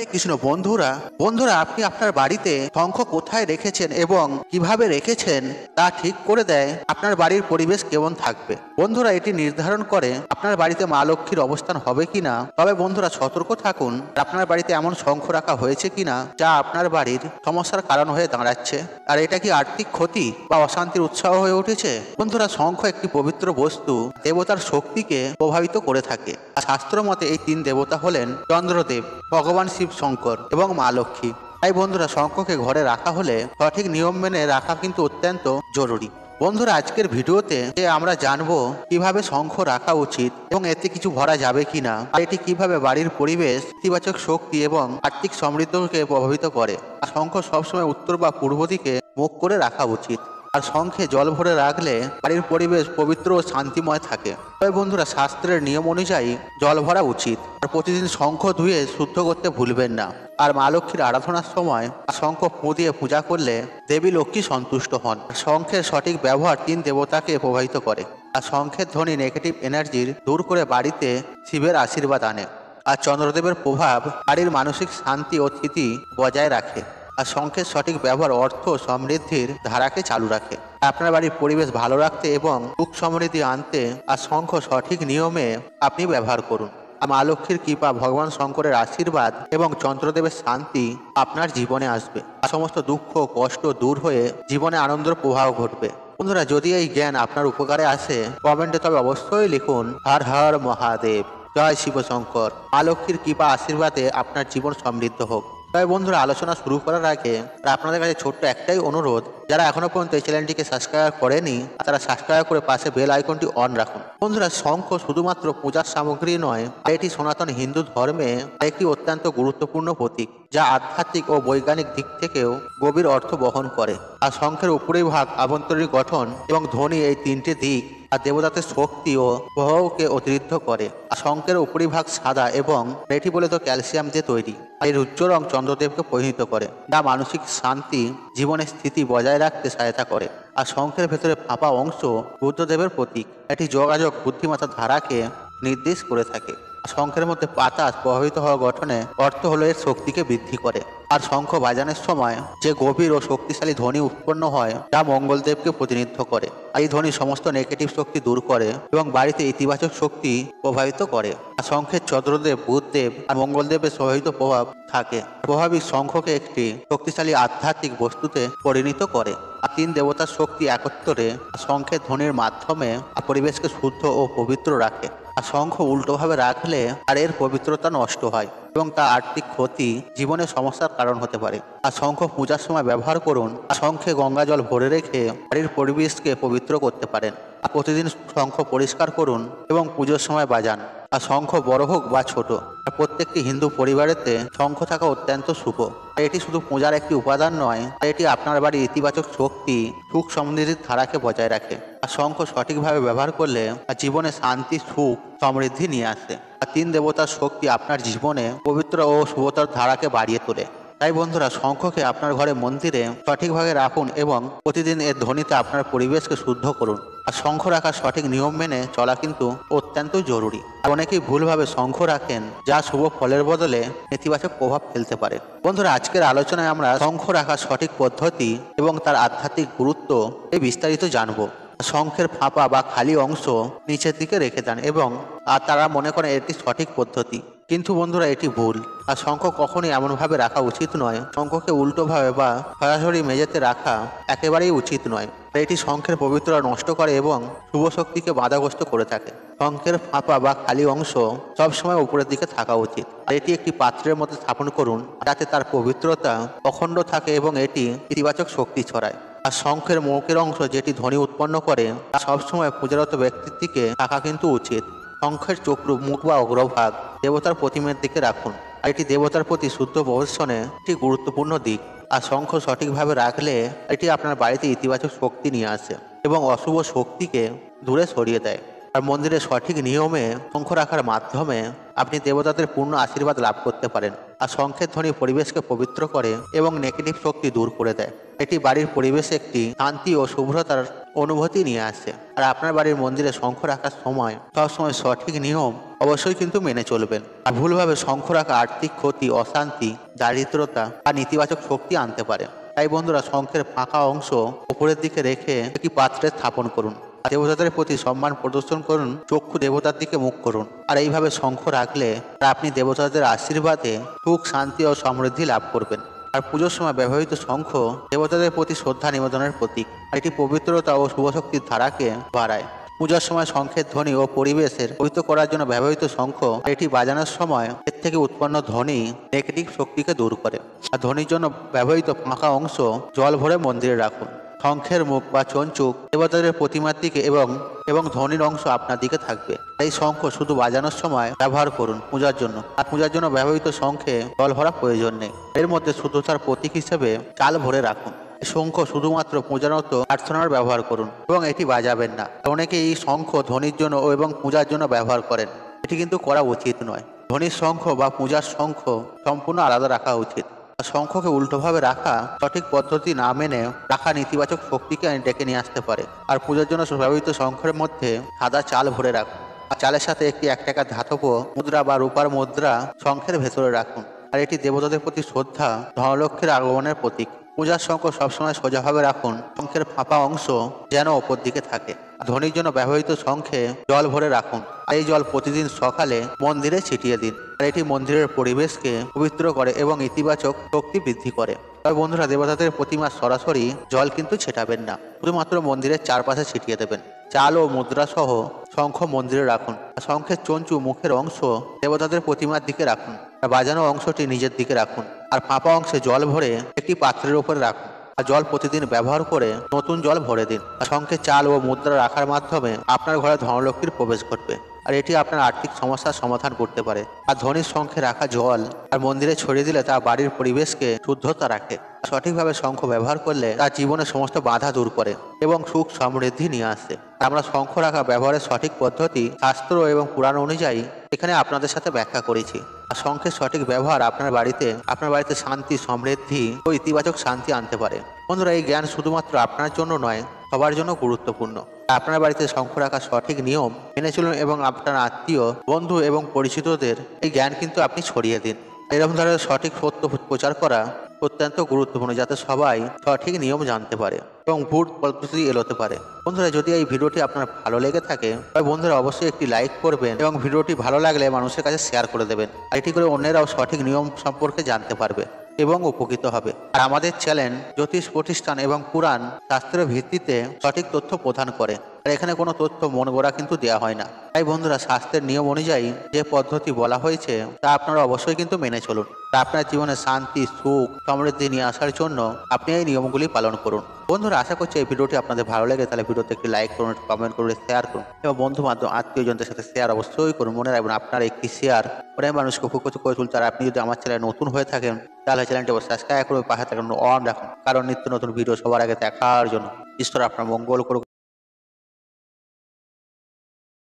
কৃষ্ণ বন্ধুরা বন্ধুরা আপনি আপনার বাড়িতে শঙ্খ কোথায় রেখেছেন এবং কিভাবে রেখেছেন তা ঠিক করে দেয় আপনার বাড়ির পরিবেশ কেমন থাকবে। বন্ধুরা এটি নির্ধারণ করে আপনার বাড়িতে মা লক্ষ্মীর অবস্থান হবে কিনা। তবে বন্ধুরা সতর্ক থাকুন, আপনার বাড়িতে এমন শঙ্খ রাখা হয়েছে কিনা যা আপনার বাড়ির সমস্যার কারণ হয়ে দাঁড়াচ্ছে, আর এটা কি আর্থিক ক্ষতি বা অশান্তির উৎসাহ হয়ে উঠেছে। বন্ধুরা শঙ্খ একটি পবিত্র বস্তু, দেবতার শক্তিকে প্রভাবিত করে থাকে। শাস্ত্র মতে এই তিন দেবতা হলেন চন্দ্রদেব, ভগবান শিব, শঙ্কর এবং মা লক্ষ্মী। তাই বন্ধুরা শঙ্খকে ঘরে রাখা হলে সঠিক নিয়ম মেনে রাখা কিন্তু অত্যন্ত জরুরি। বন্ধুরা আজকের ভিডিওতে আমরা জানবো কিভাবে শঙ্খ রাখা উচিত এবং এতে কিছু ভরা যাবে কিনা, আর এটি কিভাবে বাড়ির পরিবেশ, ইতিবাচক শক্তি এবং আর্থিক সমৃদ্ধিকে প্রভাবিত করে। আর শঙ্খ সবসময় উত্তর বা পূর্ব দিকে মুখ করে রাখা উচিত। আর শঙ্খে জল ভরে রাখলে বাড়ির পরিবেশ পবিত্র ও শান্তিময় থাকে। তবে বন্ধুরা শাস্ত্রের নিয়ম অনুযায়ী জল ভরা উচিত। আর প্রতিদিন শঙ্খ ধুয়ে শুদ্ধ করতে ভুলবেন না। আর মা লক্ষ্মীর আরাধনার সময় শঙ্খ ফুঁ দিয়ে পূজা করলে দেবী লক্ষ্মী সন্তুষ্ট হন। শঙ্খের সঠিক ব্যবহার তিন দেবতাকে প্রভাবিত করে। আর শঙ্খের ধ্বনি নেগেটিভ এনার্জির দূর করে বাড়িতে শিবের আশীর্বাদ আনে। আর চন্দ্রদেবের প্রভাব বাড়ির মানসিক শান্তি ও স্থিতি বজায় রাখে। আর শঙ্খের সঠিক ব্যবহার অর্থ সমৃদ্ধির ধারাকে চালু রাখে। আপনার বাড়ির পরিবেশ ভালো রাখতে এবং সুখ সমৃদ্ধি আনতে আর শঙ্খ সঠিক নিয়মে আপনি ব্যবহার করুন। মা লক্ষ্মীর কৃপা, ভগবান শঙ্করের আশীর্বাদ এবং চন্দ্রদেবের শান্তি আপনার জীবনে আসবে। আর সমস্ত দুঃখ কষ্ট দূর হয়ে জীবনে আনন্দের প্রবাহ ঘটবে। বন্ধুরা যদি এই জ্ঞান আপনার উপকারে আসে কমেন্টে তবে অবশ্যই লিখুন হর হর মহাদেব, জয় শিব শঙ্কর। মা লক্ষ্মীর কৃপা আশীর্বাদে আপনার জীবন সমৃদ্ধ হোক। তবে বন্ধুরা আলোচনা শুরু করার আগে আপনাদের কাছে ছোট্ট একটাই অনুরোধ, যারা এখনো পর্যন্ত এই চ্যানেলটিকে সাবস্ক্রাইব করেনি তারা সাবস্ক্রাইব করে পাশে বেল আইকনটি অন রাখুন। বন্ধুরা শঙ্খ শুধুমাত্র পূজার সামগ্রী নয়, এটি সনাতন হিন্দু ধর্মে একটি অত্যন্ত গুরুত্বপূর্ণ প্রতীক, যা আধ্যাত্মিক ও বৈজ্ঞানিক দিক থেকেও গভীর অর্থ বহন করে। আর শঙ্খের উপরি ভাগ, আভ্যন্তরীণ গঠন এবং ধ্বনি, এই তিনটি দিক আর দেবতাদের শক্তি ও প্রভাবকে অতিরিক্ত করে। আর শঙ্খের উপরিভাগ সাদা এবং এটি বলে তো ক্যালসিয়াম দিয়ে তৈরি। এর উজ্জ্বল রং চন্দ্রদেবকে পরিণত করে, যা মানসিক শান্তি, জীবনের স্থিতি বজায় রাখতে সহায়তা করে। আর শঙ্খের ভেতরে ফাঁপা অংশ বুদ্ধদেবের প্রতীক, এটি যোগাযোগ বুদ্ধিমত্তার ধারাকে নির্দেশ করে থাকে। শঙ্খের মধ্যে বাতাস প্রভাবিত হওয়া গঠনে অর্থ হলো এর শক্তিকে বৃদ্ধি করে। আর শঙ্খ বাজানোর সময় যে গভীর ও শক্তিশালী ধ্বনি উৎপন্ন হয় যা মঙ্গলদেবকে প্রতিনিধিত্ব করে। এই ধ্বনি সমস্ত নেগেটিভ শক্তি দূর করে এবং বাড়িতে ইতিবাচক শক্তি প্রভাবিত করে। আর শঙ্খের চন্দ্রদেব, বুধদেব আর মঙ্গলদেবের প্রভাবিত প্রভাব থাকে। প্রভাবিক শঙ্খকে একটি শক্তিশালী আধ্যাত্মিক বস্তুতে পরিণত করে। আর তিন দেবতার শক্তি একত্রে শঙ্খের ধ্বনির মাধ্যমে পরিবেশকে শুদ্ধ ও পবিত্র রাখে। আর শঙ্খ উল্টোভাবে রাখলে আর এর পবিত্রতা নষ্ট হয় এবং তা আর্থিক ক্ষতি, জীবনের সমস্যার কারণ হতে পারে। আর শঙ্খ পূজার সময় ব্যবহার করুন। আর শঙ্খে গঙ্গা জল ভরে রেখে বাড়ির পরিবেশকে পবিত্র করতে পারেন। আর প্রতিদিন শঙ্খ পরিষ্কার করুন এবং পুজোর সময় বাজান। আর শঙ্খ বড় হোক বা ছোট, আর প্রত্যেকটি হিন্দু পরিবারেতে শঙ্খ থাকা অত্যন্ত শুভ। এটি শুধু পূজার একটি উপাদান নয়, এটি আপনার বাড়ির ইতিবাচক শক্তি, সুখ সমৃদ্ধির ধারাকে বজায় রাখে। আর শঙ্খ সঠিকভাবে ব্যবহার করলে আর জীবনে শান্তি, সুখ সমৃদ্ধি নিয়ে আসে। আর তিন দেবতার শক্তি আপনার জীবনে পবিত্র ও শুভতার ধারাকে বাড়িয়ে তোলে। তাই বন্ধুরা শঙ্খকে আপনার ঘরে, মন্দিরে সঠিকভাবে রাখুন এবং প্রতিদিন এর ধ্বনিতে আপনার পরিবেশকে শুদ্ধ করুন। আর শঙ্খ রাখার সঠিক নিয়ম মেনে চলা কিন্তু অত্যন্ত জরুরি। আর অনেকেই ভুলভাবে শঙ্খ রাখেন, যা শুভ ফলের বদলে নেতিবাচক প্রভাব ফেলতে পারে। বন্ধুরা আজকের আলোচনায় আমরা শঙ্খ রাখার সঠিক পদ্ধতি এবং তার আধ্যাত্মিক গুরুত্ব এই বিস্তারিত জানবো। শঙ্খের ফাঁপা বা খালি অংশ নিচের দিকে রেখে দেন এবং তারা মনে করেন এটি সঠিক পদ্ধতি, কিন্তু বন্ধুরা এটি ভুল। আর শঙ্খ কখনই এমনভাবে রাখা উচিত নয়। শঙ্খকে উল্টোভাবে বা সরাসরি মেঝেতে রাখা একেবারেই উচিত নয়। এটি শঙ্খের পবিত্রতা নষ্ট করে এবং শুভ শক্তিকে বাধাগ্রস্ত করে থাকে। শঙ্খের ফাঁপা বা খালি অংশ সবসময় উপরের দিকে থাকা উচিত। আর এটি একটি পাত্রের মধ্যে স্থাপন করুন, যাতে তার পবিত্রতা অখণ্ড থাকে এবং এটি ইতিবাচক শক্তি ছড়ায়। আর শঙ্খের মুখের অংশ যেটি ধ্বনি উৎপন্ন করে তা সবসময় পূজারত ব্যক্তির দিকে থাকা কিন্তু উচিত। শঙ্খের চক্র, মুখ বা অগ্রভাগ দেবতার প্রতিমের দিকে রাখুন। আর এটি দেবতার প্রতি শুদ্ধ প্রদর্শনে একটি গুরুত্বপূর্ণ দিক। আর শঙ্খ সঠিকভাবে রাখলে এটি আপনার বাড়িতে ইতিবাচক শক্তি নিয়ে আসে এবং অশুভ শক্তিকে দূরে সরিয়ে দেয়। আর মন্দিরে সঠিক নিয়মে শঙ্খ রাখার মাধ্যমে আপনি দেবতাদের পূর্ণ আশীর্বাদ লাভ করতে পারেন। আর শঙ্খের ধ্বনি পরিবেশকে পবিত্র করে এবং নেগেটিভ শক্তি দূর করে দেয়। এটি বাড়ির পরিবেশে একটি শান্তি ও শুভ্রতার অনুভূতি নিয়ে আসে। আর আপনার বাড়ির মন্দিরে শঙ্খ রাখার সময় সবসময় সঠিক নিয়ম অবশ্যই কিন্তু মেনে চলবেন। আর ভুলভাবে শঙ্খ রাখা আর্থিক ক্ষতি, অশান্তি, দারিদ্রতা আর নেতিবাচক শক্তি আনতে পারে। তাই বন্ধুরা, শঙ্খের ফাঁকা অংশ উপরের দিকে রেখে একটি পাত্রে স্থাপন করুন। দেবতাদের প্রতি সম্মান প্রদর্শন করুন, চক্ষু দেবতার দিকে মুখ করুন। আর এইভাবে শঙ্খ রাখলে আপনি দেবতাদের আশীর্বাদে সুখ, শান্তি ও সমৃদ্ধি লাভ করবেন। আর পুজোর সময় ব্যবহৃত শঙ্খ দেবতাদের প্রতি শ্রদ্ধা নিবেদনের প্রতীক। আর এটি পবিত্রতা ও শুভশক্তির ধারাকে বাড়ায়। পূজার সময় শঙ্খের ধ্বনি ও পরিবেশের পবিত্র করার জন্য ব্যবহৃত শঙ্খ, এটি বাজানোর সময় এর থেকে উৎপন্ন ধ্বনি নেগেটিভ শক্তিকে দূর করে। আর ধ্বনির জন্য ব্যবহৃত ফাঁকা অংশ জল ভরে মন্দিরে রাখুন। শঙ্খের মুখ বা চঞ্চুক দেবতাদের প্রতিমার দিকে এবং ধ্বনির অংশ আপনার দিকে থাকবে। এই শঙ্খ শুধু বাজানোর সময় ব্যবহার করুন পূজার জন্য। আর পূজার জন্য ব্যবহৃত শঙ্খে জল ভরা প্রয়োজন নেই। এর মধ্যে শুদ্ধতার প্রতীক হিসেবে চাল ভরে রাখুন। শঙ্খ শুধুমাত্র পূজানত প্রার্থনার ব্যবহার করুন এবং এটি বাজাবেন না। অনেকে এই শঙ্খ ধ্বনির জন্য এবং পূজার জন্য ব্যবহার করেন, এটি কিন্তু করা উচিত নয়। ধ্বনির শঙ্খ বা পূজার শঙ্খ সম্পূর্ণ আলাদা রাখা উচিত। শঙ্খকে উল্টোভাবে রাখা, সঠিক পদ্ধতি না মেনে রাখা নেতিবাচক শক্তিকে ডেকে নিয়ে আসতে পারে। আর পূজার জন্য ব্যবহৃত শঙ্খের মধ্যে সাদা চাল ভরে রাখুন। আর চালের সাথে একটি 1 টাকার ধাতব মুদ্রা বা রূপার মুদ্রা শঙ্খের ভেতরে রাখুন। আর এটি দেবতাদের প্রতি শ্রদ্ধা, ধনলক্ষ্মীর আগমনের প্রতীক। পূজার শঙ্খ সবসময় সোজাভাবে রাখুন, শঙ্খের ফাঁপা অংশ যেন ওপর দিকে থাকে। ধ্বনির জন্য ব্যবহৃত শঙ্খে জল ভরে রাখুন। আর এই জল প্রতিদিন সকালে মন্দিরে ছিটিয়ে দিন। আর এটি মন্দিরের পরিবেশকে পবিত্র করে এবং ইতিবাচক শক্তি বৃদ্ধি করে। তবে বন্ধুরা, দেবতাদের প্রতিমা সরাসরি জল কিন্তু ছেটাবেন না, শুধুমাত্র মন্দিরের চারপাশে ছিটিয়ে দেবেন। চাল ও মুদ্রা সহ শঙ্খ মন্দিরে রাখুন। শঙ্খের চঞ্চু মুখের অংশ দেবতাদের প্রতিমার দিকে রাখুন। আর বাজানো অংশটি নিজের দিকে রাখুন। আর ফাঁপা অংশে জল ভরে একটি পাত্রের উপরে রাখুন। আর জল প্রতিদিন ব্যবহার করে নতুন জল ভরে দিন। আর শঙ্খে চাল ও মুদ্রা রাখার মাধ্যমে আপনার ঘরে ধনলক্ষ্মীর প্রবেশ ঘটবে। আর এটি আপনার আর্থিক সমস্যার সমাধান করতে পারে। আর ধ্বনির শঙ্খে রাখা জল আর মন্দিরে ছড়িয়ে দিলে তা বাড়ির পরিবেশকে শুদ্ধতা রাখে। সঠিকভাবে শঙ্খ ব্যবহার করলে তার জীবনের সমস্ত বাধা দূর করে এবং সুখ সমৃদ্ধি নিয়ে আসে। আমরা শঙ্খ রাখা ব্যবহারের সঠিক পদ্ধতি, শাস্ত্র এবং পুরাণ অনুযায়ী এখানে আপনাদের সাথে ব্যাখ্যা করেছি। আর শঙ্খের সঠিক ব্যবহার আপনার বাড়িতে শান্তি, সমৃদ্ধি ও ইতিবাচক শান্তি আনতে পারে। বন্ধুরা, এই জ্ঞান শুধুমাত্র আপনার জন্য নয়, সবার জন্য গুরুত্বপূর্ণ। আপনার বাড়িতে শঙ্খ রাখার সঠিক নিয়ম মেনে চলুন এবং আপনার আত্মীয়, বন্ধু এবং পরিচিতদের এই জ্ঞান কিন্তু আপনি ছড়িয়ে দিন। এরকম ধরনের সঠিক সত্য প্রচার করা অত্যন্ত গুরুত্বপূর্ণ, যাতে সবাই সঠিক নিয়ম জানতে পারে এবং ভুল পদ্ধতি এড়াতে পারে। বন্ধুরা, যদি এই ভিডিওটি আপনার ভালো লেগে থাকে তবে বন্ধুরা অবশ্যই একটি লাইক করবেন এবং ভিডিওটি ভালো লাগলে মানুষের কাছে শেয়ার করে দেবেন। আর এটি করে অন্যেরাও সঠিক নিয়ম সম্পর্কে জানতে পারবে এবং উপকৃত হবে। আর আমাদের চ্যানেল জ্যোতিষ প্রতিষ্ঠান এবং পুরাণ শাস্ত্রের ভিত্তিতে সঠিক তথ্য প্রদান করে। আর এখানে কোনো তথ্য মন গড়া কিন্তু দেওয়া হয় না। তাই বন্ধুরা, শাস্ত্রের নিয়ম অনুযায়ী যে পদ্ধতি বলা হয়েছে তা আপনারা অবশ্যই কিন্তু মেনে চলুন। তা আপনার জীবনে শান্তি, সুখ, সমৃদ্ধি নিয়ে আসার জন্য আপনি এই নিয়মগুলি পালন করুন। বন্ধুরা, আশা করছি এই ভিডিওটি আপনাদের ভালো লাগে। তাহলে ভিডিওতে একটি লাইক করুন, কমেন্ট করুন, শেয়ার করুন এবং বন্ধু বান্ধব, আত্মীয়জনদের সাথে শেয়ার অবশ্যই করুন। মনে রাখবেন, আপনার একটি শেয়ার অনেক মানুষকে উপকৃত করে তুলতে। আর আপনি যদি আমার চ্যানেলে নতুন হয়ে থাকেন তাহলে চ্যানেলটি সাবস্ক্রাইব করে পাশে থাকুন, অন রাখুন, কারণ নিত্য নতুন ভিডিও সবার আগে দেখার জন্য। ঈশ্বর আপনার মঙ্গল করুন।